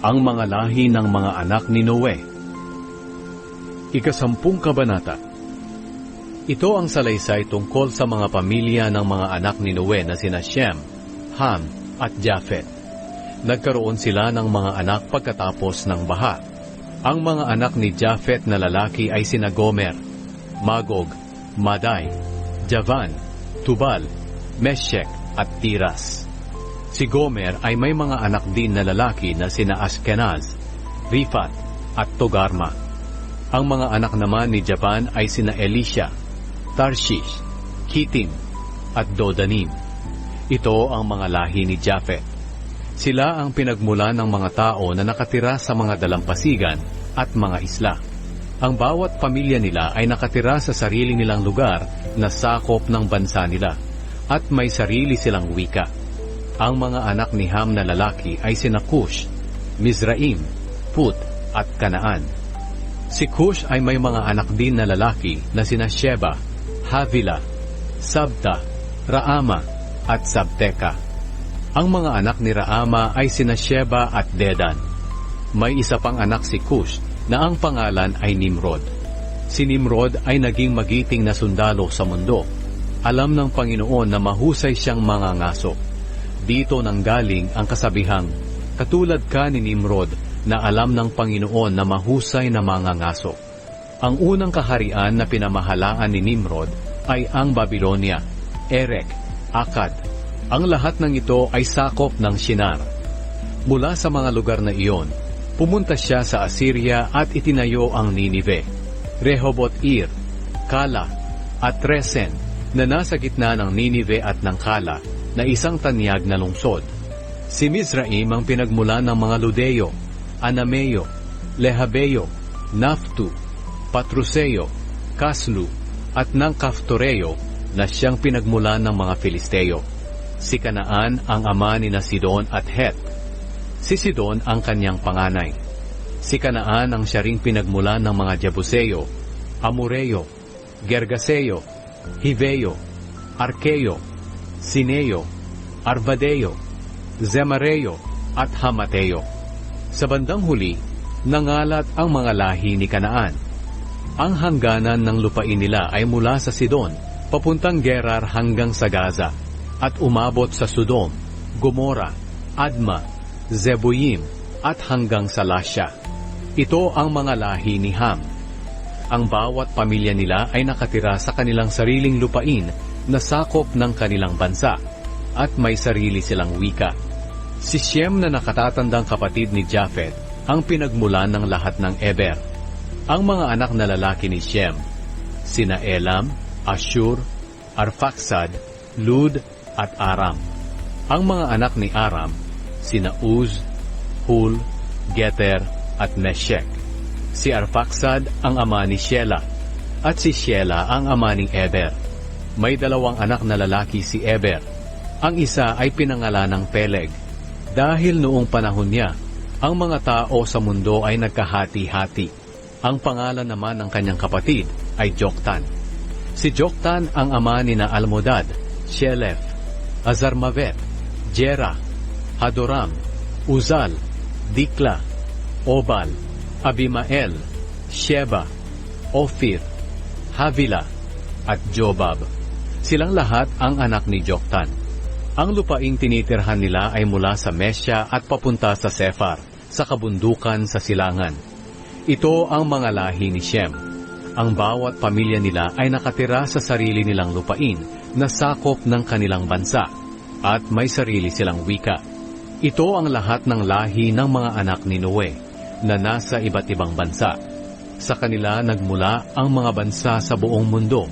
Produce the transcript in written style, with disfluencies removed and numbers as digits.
Ang mga lahi ng mga anak ni Noe. Ika-10 kabanata. Ito ang salaysay tungkol sa mga pamilya ng mga anak ni Noe na sina Shem, Ham, at Japhet. Nagkaroon sila ng mga anak pagkatapos ng baha. Ang mga anak ni Japhet na lalaki ay sina Gomer, Magog, Madai, Javan, Tubal, Meshek, at Tiras. Si Gomer ay may mga anak din na lalaki na sina Ashkenaz, Rifat, at Togarma. Ang mga anak naman ni Javan ay sina Elisha, Tarshish, Kittim, at Dodanim. Ito ang mga lahi ni Japhet. Sila ang pinagmula ng mga tao na nakatira sa mga dalampasigan at mga isla. Ang bawat pamilya nila ay nakatira sa sarili nilang lugar na sakop ng bansa nila, at may sarili silang wika. Ang mga anak ni Ham na lalaki ay sina Cush, Mizraim, Put, at Kanaan. Si Cush ay may mga anak din na lalaki na sina Sheba, Havila, Sabta, Raama, at Sabteka. Ang mga anak ni Raama ay sina Sheba at Dedan. May isa pang anak si Cush na ang pangalan ay Nimrod. Si Nimrod ay naging magiting na sundalo sa mundo. Alam ng Panginoon na mahusay siyang mangangaso. Dito nanggaling ang kasabihang, katulad ka ni Nimrod na alam ng Panginoon na mahusay na mangangaso. Ang unang kaharian na pinamahalaan ni Nimrod ay ang Babylonia, Erek, Akkad. Ang lahat ng ito ay sakop ng Shinar. Mula sa mga lugar na iyon, pumunta siya sa Assyria at itinayo ang Ninive, Rehoboth-ir, Kala, at Resen, na nasa gitna ng Ninive at ng Kala, na isang tanyag na lungsod. Si Mizraim ang pinagmula ng mga Ludeo, Anameo, Lehabeo, Naftu, Patruseo, Kaslu, at ng Kaftoreo na siyang pinagmula ng mga Filisteo. Si Kanaan ang ama ni na Sidon at Het. Si Sidon ang kanyang panganay. Si Kanaan ang siya ring pinagmula ng mga Jebuseo, Amoreo, Gergaseo, Hiveo, Arkeo, Sineo, Arvadeo, Zemareo, at Hamateo. Sa bandang huli, nangalat ang mga lahi ni Kanaan. Ang hangganan ng lupain nila ay mula sa Sidon, papuntang Gerar hanggang sa Gaza, at umabot sa Sodom, Gomora, Adma, Zeboyim, at hanggang sa Lasya. Ito ang mga lahi ni Ham. Ang bawat pamilya nila ay nakatira sa kanilang sariling lupain na sakop ng kanilang bansa, at may sarili silang wika. Si Shem na nakatatandang kapatid ni Japhet ang pinagmulan ng lahat ng Eber. Ang mga anak na lalaki ni Shem, sina Elam, Ashur, Arphaxad, Lud, at Aram. Ang mga anak ni Aram, sina Uz, Hul, Geter, at Meshek. Si Arphaxad ang ama ni Shela, at si Shela ang ama ni Eber. May dalawang anak na lalaki si Eber. Ang isa ay pinangalan ng Peleg. Dahil noong panahon niya, ang mga tao sa mundo ay nagkahati-hati. Ang pangalan naman ng kanyang kapatid ay Joktan. Si Joktan ang ama ni na Almodad, Shelef, Azarmavet, Jera, Hadoram, Uzal, Dikla, Obal, Abimael, Sheba, Ophir, Havila, at Jobab. Silang lahat ang anak ni Joktan. Ang lupaing tinitirhan nila ay mula sa Mesya at papunta sa Sephar, sa kabundukan sa silangan. Ito ang mga lahi ni Shem. Ang bawat pamilya nila ay nakatira sa sarili nilang lupain na sakop ng kanilang bansa, at may sarili silang wika. Ito ang lahat ng lahi ng mga anak ni Noe, na nasa iba't ibang bansa. Sa kanila nagmula ang mga bansa sa buong mundo.